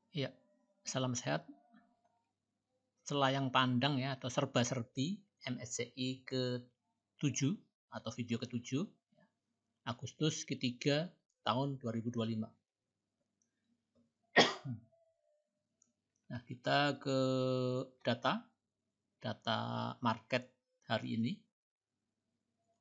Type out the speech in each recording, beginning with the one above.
Ya, salam sehat. Selayang pandang ya atau serba-serbi MSCI ke-7 atau video ke-7 Agustus ke-3 tahun 2025. Nah, kita ke data market hari ini,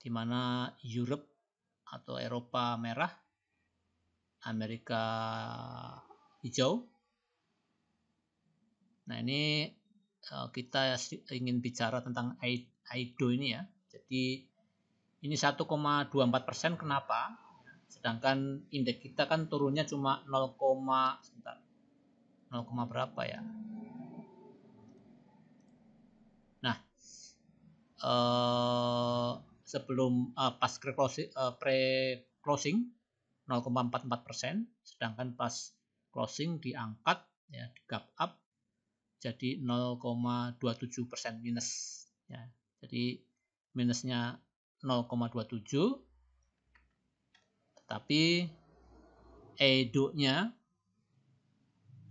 di mana Europe atau Eropa merah, Amerika hijau. Nah, ini kita ingin bicara tentang IDO ini ya. Jadi ini 1,24%. Kenapa? Sedangkan indeks kita kan turunnya cuma 0, berapa ya? Nah, sebelum pas pre-closing 0,44%, sedangkan pas closing diangkat ya, di gap up jadi 0,27% minus ya. Jadi minusnya 0,27, tetapi EDO-nya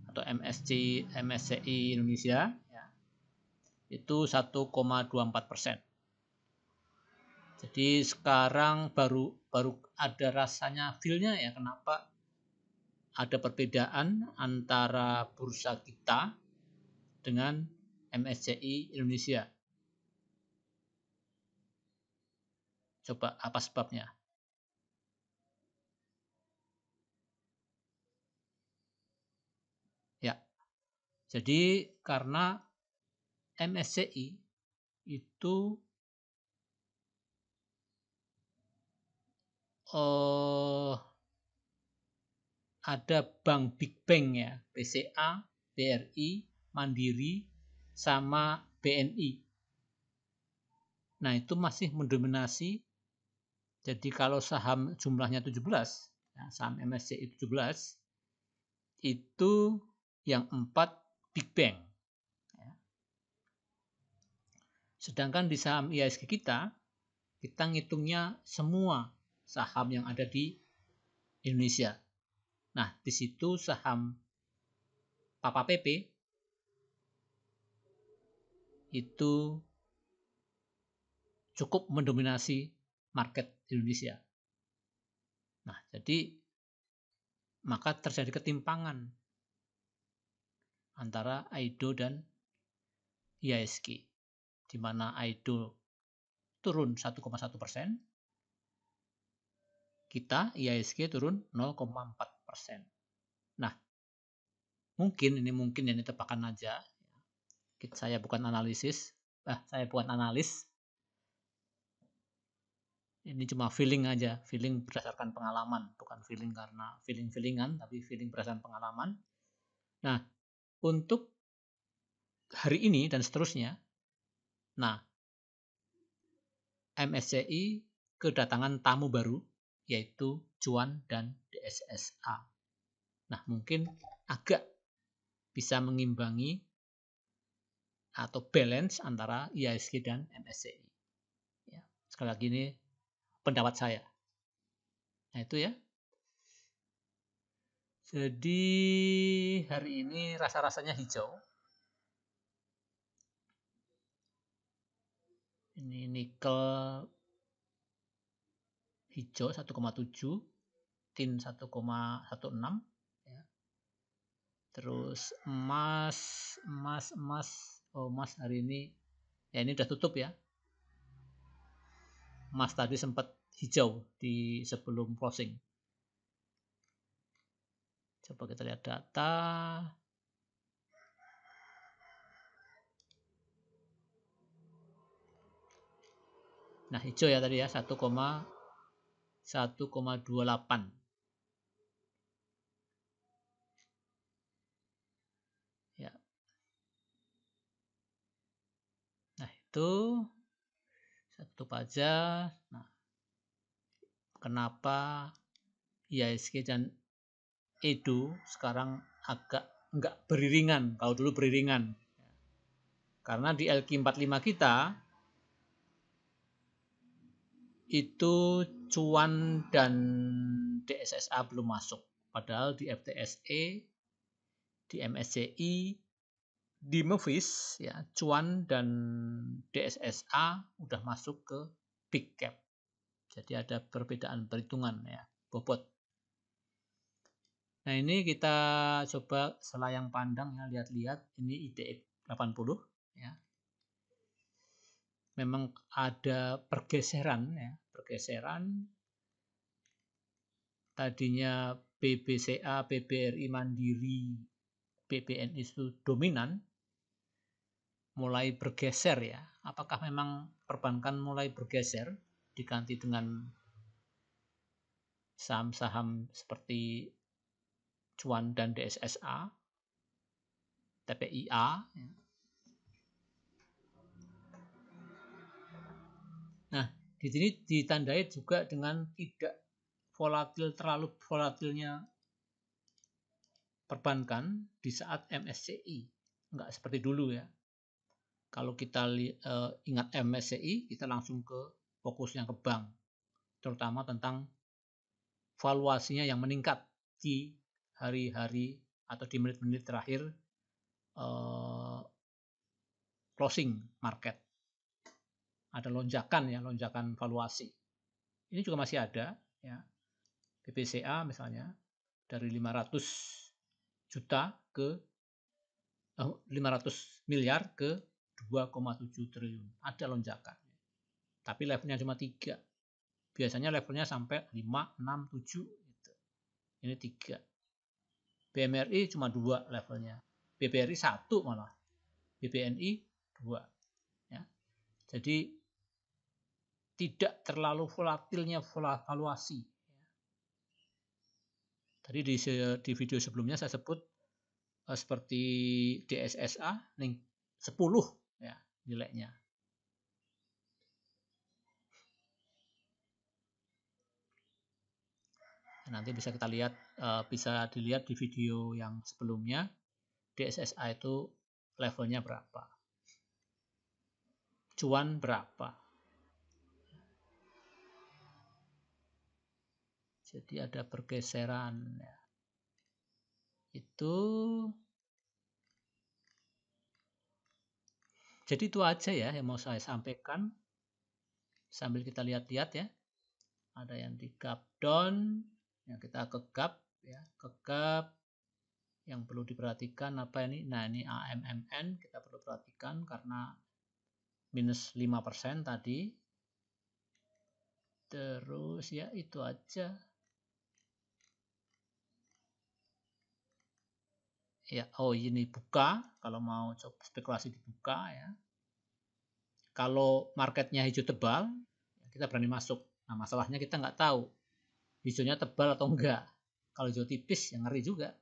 atau MSCI Indonesia ya, itu 1,24%. Jadi sekarang baru ada rasanya feel-nya ya, kenapa ada perbedaan antara bursa kita dengan MSCI Indonesia. Coba apa sebabnya? Ya, jadi karena MSCI itu ada bank Big Bank ya, BCA, BRI, Mandiri, sama BNI. Nah, itu masih mendominasi. Jadi kalau saham jumlahnya 17, ya, saham MSCI 17, itu yang 4 Big Bank. Ya. Sedangkan di saham IHSG kita ngitungnya semua saham yang ada di Indonesia. Nah, di situ saham Papa PP itu cukup mendominasi market Indonesia. Nah, jadi maka terjadi ketimpangan antara IDO dan IHSG, di mana IDO turun 1,1%, kita IHSG turun 0,4%. Nah, mungkin ini tebakan aja. Saya bukan analis. Ini cuma feeling aja, feeling berdasarkan pengalaman, bukan feeling karena feeling-feelingan, tapi feeling berdasarkan pengalaman. Nah, untuk hari ini dan seterusnya, nah, MSCI kedatangan tamu baru, yaitu Cuan dan DSSA. Nah, mungkin agak bisa mengimbangi atau balance antara IHSG dan MSCI. Ya, sekali lagi ini pendapat saya. Nah, itu ya. Jadi hari ini rasa-rasanya hijau. Ini nikel hijau 1,7, tin 1,16 ya. Terus emas hari ini ya, ini udah tutup ya. Emas tadi sempat hijau di sebelum closing. Coba kita lihat data. Nah, hijau ya tadi ya, 1,28. Ya. Nah, itu satu pajak. Nah, kenapa IHSG dan EDO sekarang agak enggak beriringan, kalau dulu beriringan. Karena di LQ45 kita itu Cuan dan DSSA belum masuk. Padahal di FTSE di MSCI, di Movies ya, Cuan dan DSSA udah masuk ke big cap. Jadi ada perbedaan perhitungan ya, bobot. Nah, ini kita coba selayang pandang ya, lihat-lihat ini IDX 80 ya. Memang ada pergeseran ya, pergeseran. Tadinya BBCA, BBRI Mandiri, BBNI itu dominan, mulai bergeser ya. Apakah memang perbankan mulai bergeser diganti dengan saham-saham seperti Cuan dan DSSA, TPIA ya. Nah, di sini ditandai juga dengan tidak terlalu volatilnya perbankan di saat MSCI. Enggak seperti dulu ya. Kalau kita ingat MSCI, kita langsung ke fokusnya ke bank, terutama tentang valuasinya yang meningkat di hari-hari atau di menit-menit terakhir closing market. Ada lonjakan ya, lonjakan valuasi. Ini juga masih ada ya. BBCA misalnya dari 500 juta ke 500 miliar ke 2,7 triliun. Ada lonjakan. Tapi levelnya cuma 3. Biasanya levelnya sampai 5, 6, 7 gitu. Ini 3. BMRI cuma 2 levelnya. BBRI 1 malah. BBNI 2. Ya. Jadi tidak terlalu volatilnya valuasi. Tadi di video sebelumnya saya sebut seperti DSSA 10 ya nilainya. Nanti bisa kita lihat, bisa dilihat di video yang sebelumnya DSSA itu levelnya berapa, Cuan berapa. Jadi ada pergeseran ya. Jadi itu aja ya yang mau saya sampaikan sambil kita lihat-lihat ya. Ada yang di gap down, yang kita ke gap ya, ke gap yang perlu diperhatikan apa ini? Nah, ini AMMN kita perlu perhatikan karena minus 5% tadi. Terus ya itu aja. Ya, oh ini buka, kalau mau coba spekulasi dibuka ya. Kalau marketnya hijau tebal, kita berani masuk. Nah, masalahnya kita nggak tahu hijaunya tebal atau enggak. Kalau hijau tipis, ya ngeri juga.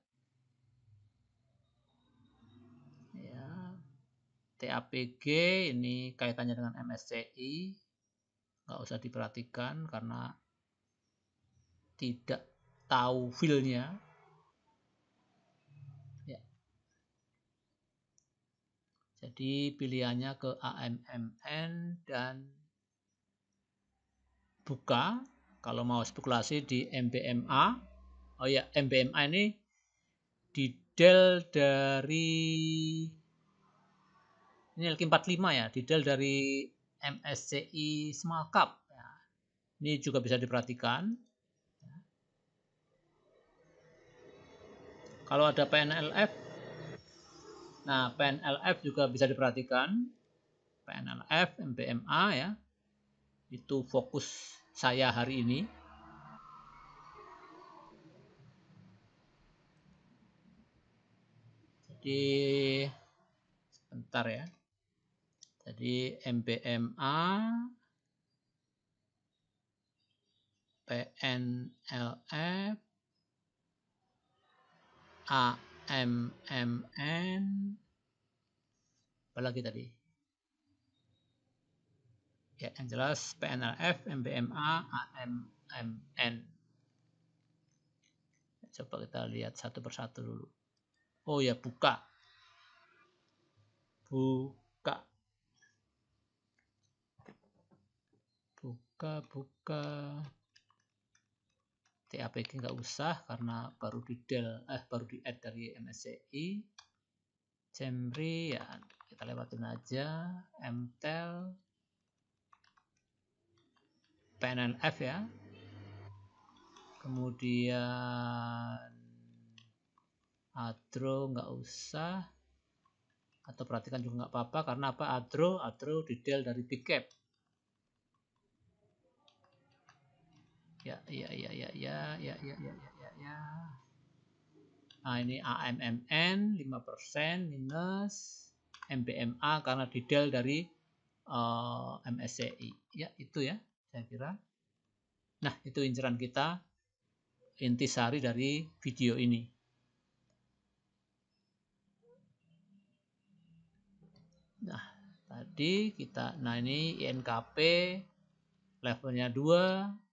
Ya, TAPG ini kaitannya dengan MSCI, nggak usah diperhatikan karena tidak tahu feel-nya. Ya. Jadi pilihannya ke AMMN dan buka. Kalau mau spekulasi di MBMA. Oh ya, MBMA ini di del dari ini LQ45 ya, di del dari MSCI Small Cap. Ya. Ini juga bisa diperhatikan. Kalau ada PNLF, nah PNLF juga bisa diperhatikan. PNLF, MBMA ya, itu fokus saya hari ini. Jadi sebentar ya. Jadi MBMA, PNLF, AMMN, apalagi tadi? Ya, yang jelas PNLF, MBMA, AMMN. Coba kita lihat satu persatu dulu. Oh ya, buka. Buka. Buka. TAPG nggak usah karena baru di add dari MSCI. Cemri ya kita lewatin aja. MTEL, PNLF ya. Kemudian Adro nggak usah, atau perhatikan juga nggak apa-apa karena apa? Adro detail dari big cap. Ya. Nah, ini AMMN 5% minus, MBMA karena detail dari MSCI. Ya, itu ya, saya kira. Nah, itu inceran kita, intisari dari video ini. Nah, tadi kita, ini INKP levelnya 2.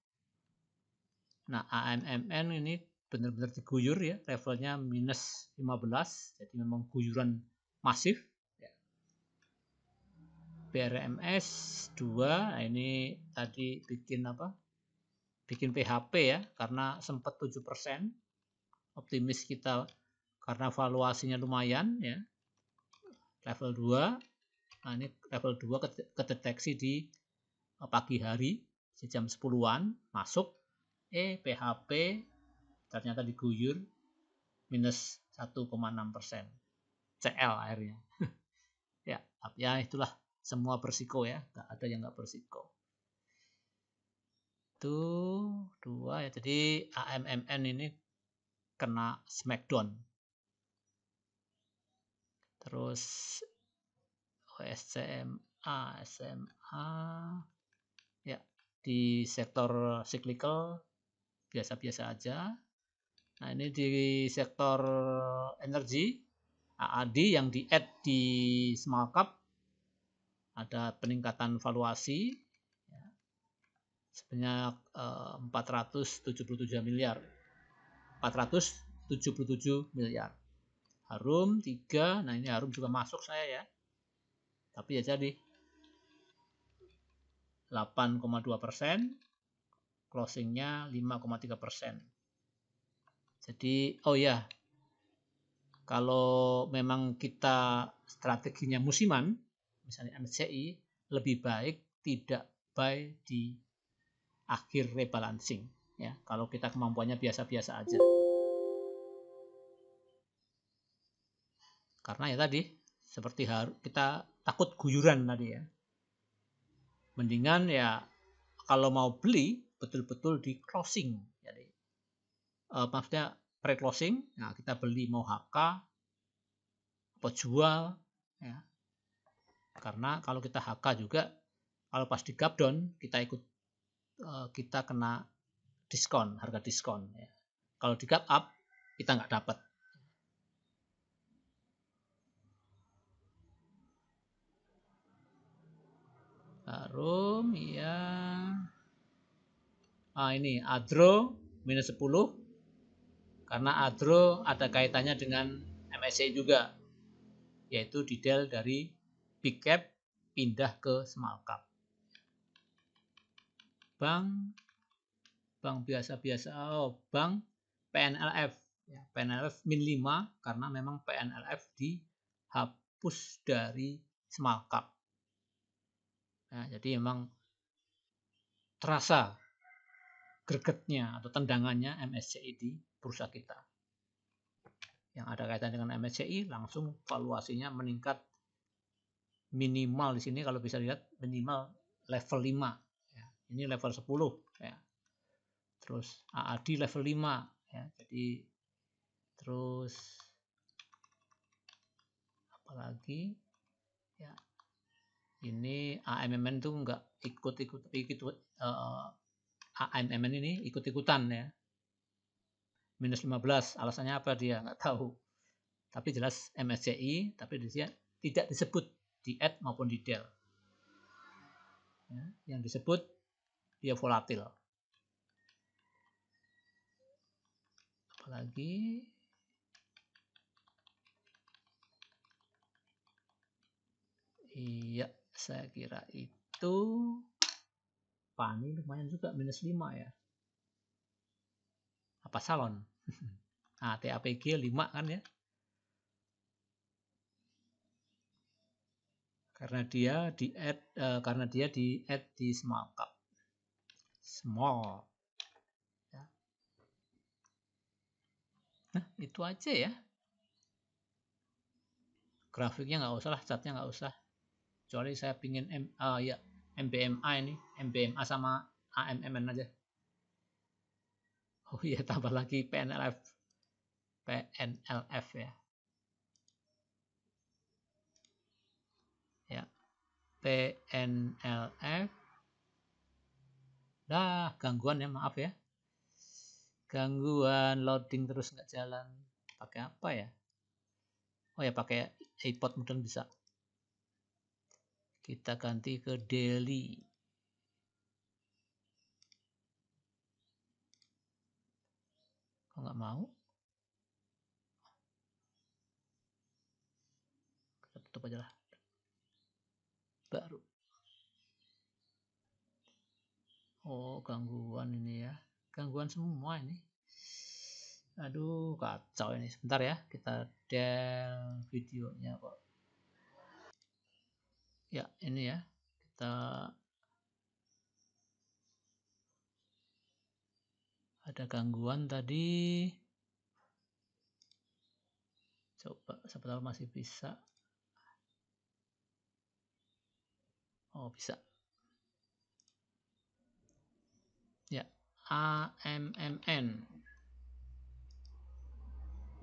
Nah, AMMN ini benar-benar diguyur ya, levelnya minus 15, jadi memang guyuran masif. BRMS 2, nah ini tadi bikin apa? Bikin PHP ya, karena sempat 7%. Optimis kita karena valuasinya lumayan ya. Level 2. Nah, ini level 2 kedeteksi di pagi hari, di jam 10-an masuk. PHP ternyata diguyur minus 1,6%. CL akhirnya. Ya itulah, semua bersiko ya, nggak ada yang nggak bersiko. Itu 2 ya, jadi AMMN ini kena smackdown. Terus SMA ya, di sektor cyclical biasa-biasa aja. Nah, ini di sektor energi AAD yang di add di small cap ada peningkatan valuasi ya, sebanyak 477 miliar. 477 miliar. Harum 3, nah ini Harum juga masuk saya ya. Tapi ya jadi 8,2%, closingnya 5,3%. Jadi, oh ya, kalau memang kita strateginya musiman, misalnya MSCI, lebih baik tidak buy di akhir rebalancing. Ya, kalau kita kemampuannya biasa-biasa aja. Karena ya tadi, seperti kita takut guyuran tadi ya. Mendingan ya kalau mau beli betul-betul di closing. Jadi maksudnya pre-closing, nah kita beli mau HK atau jual ya. Karena kalau kita HK juga, kalau pas di gap down kita kena diskon, harga diskon ya. Kalau di gap up kita nggak dapat. Harum ya. Ini Adro minus 10 karena Adro ada kaitannya dengan MSCI juga, yaitu detail dari big cap pindah ke small cap. Bank biasa-biasa, bank PNLF ya, PNLF min 5 karena memang PNLF dihapus dari small cap. Nah, jadi memang terasa gregetnya atau tendangannya MSCI di bursa kita. Yang ada kaitan dengan MSCI langsung valuasinya meningkat minimal di sini kalau bisa lihat minimal level 5 ya. Ini level 10 ya. Terus AAD level 5 ya. Jadi terus apalagi ya, ini AMMN tuh enggak ikut AMMN ini ikut-ikutan ya, minus 15, alasannya apa dia nggak tahu, tapi jelas MSCI, tapi dia tidak disebut di add maupun di del ya, yang disebut dia volatil. Apalagi iya, saya kira itu. PANI lumayan juga minus 5 ya. apa salon. Nah, TAPG 5 kan ya. Karena dia di add di small cap. Small. Ya. Nah, itu aja ya. Grafiknya nggak usah lah, chartnya nggak usah. Kecuali saya pingin MBMA ini, MBMA sama AMMN aja. Oh iya, tambah lagi PNLF ya. Ya, PNLF. Dah, gangguan ya, maaf ya. Gangguan loading terus nggak jalan. Pakai apa ya? Oh ya, pakai iPod mungkin bisa. Kita ganti ke daily. Kok nggak mau? Kita tutup aja lah. Baru. Oh, gangguan ini ya. Gangguan semua ini. Aduh, kacau ini. Sebentar ya, kita del videonya kok. Ya, ini ya. Kita ada gangguan tadi. Coba, siapa tahu masih bisa. Oh, bisa. Ya, AMMN.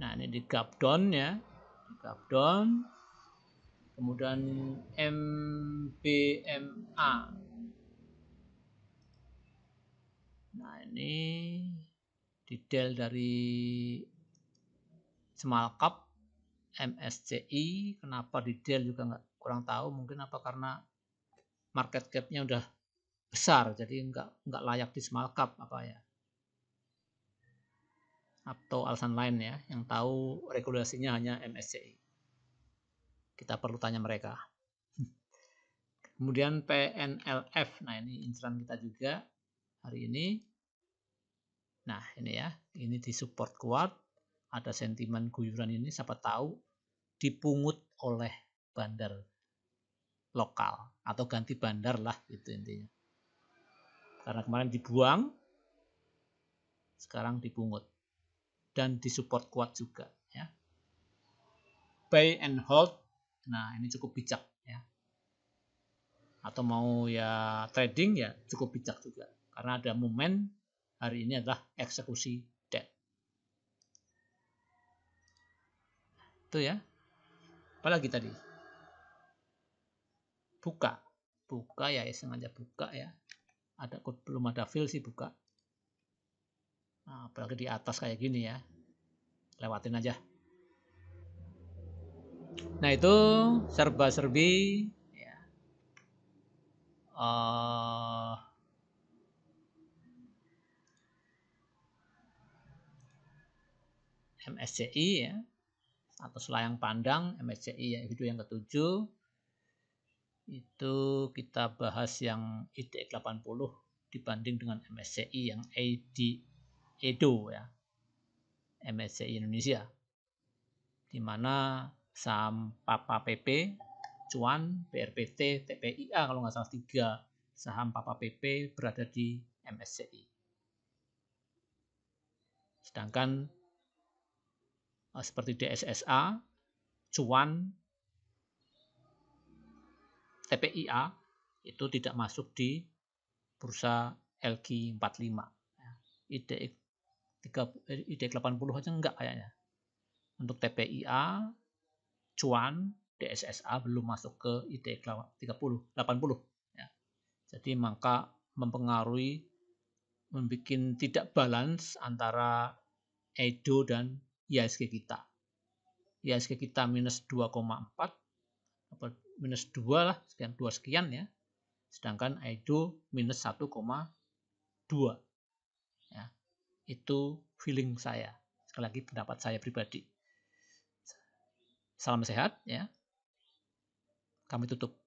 Nah, ini di gap down ya. Di gap down. Kemudian MBMA. Nah, ini detail dari small cap MSCI. Kenapa detail juga kurang tahu. Mungkin apa karena market cap-nya udah besar, jadi nggak layak di small cap apa ya. Atau alasan lain ya, yang tahu regulasinya hanya MSCI. Kita perlu tanya mereka. Kemudian PNLF, nah ini inceran kita juga hari ini. Nah ini ya, ini di support kuat, ada sentimen guyuran ini, siapa tahu dipungut oleh bandar lokal atau ganti bandar lah itu intinya. Karena kemarin dibuang, sekarang dipungut dan disupport kuat juga ya. Buy and hold, nah ini cukup bijak ya. Atau mau ya trading ya cukup bijak juga karena ada momen hari ini adalah eksekusi debt. Itu ya. Apalagi tadi? Buka ya, sengaja buka ya. Belum ada fill sih buka. Nah, apalagi di atas kayak gini ya. Lewatin aja. Nah, itu serba-serbi ya. MSCI ya. Atau selayang pandang MSCI ya, video yang ke-7. Itu kita bahas yang IDX 80 dibanding dengan MSCI yang EDO ya. MSCI Indonesia. Di mana saham Papa PP, Cuan, BRPT, TPIA kalau nggak salah 3 saham Papa PP berada di MSCI. Sedangkan seperti DSSA, Cuan, TPIA itu tidak masuk di bursa LQ45. IDX 80 aja enggak kayaknya. Untuk TPIA, Cuan, DSSA belum masuk ke IDX 80. Ya. Jadi maka mempengaruhi, membuat tidak balance antara EDO dan IHSG kita. IHSG kita minus 2,4 minus 2 lah, sekian 2 sekian ya. Sedangkan EDO minus 1,2. Ya. Itu feeling saya. Sekali lagi pendapat saya pribadi. Salam sehat ya. Kami tutup.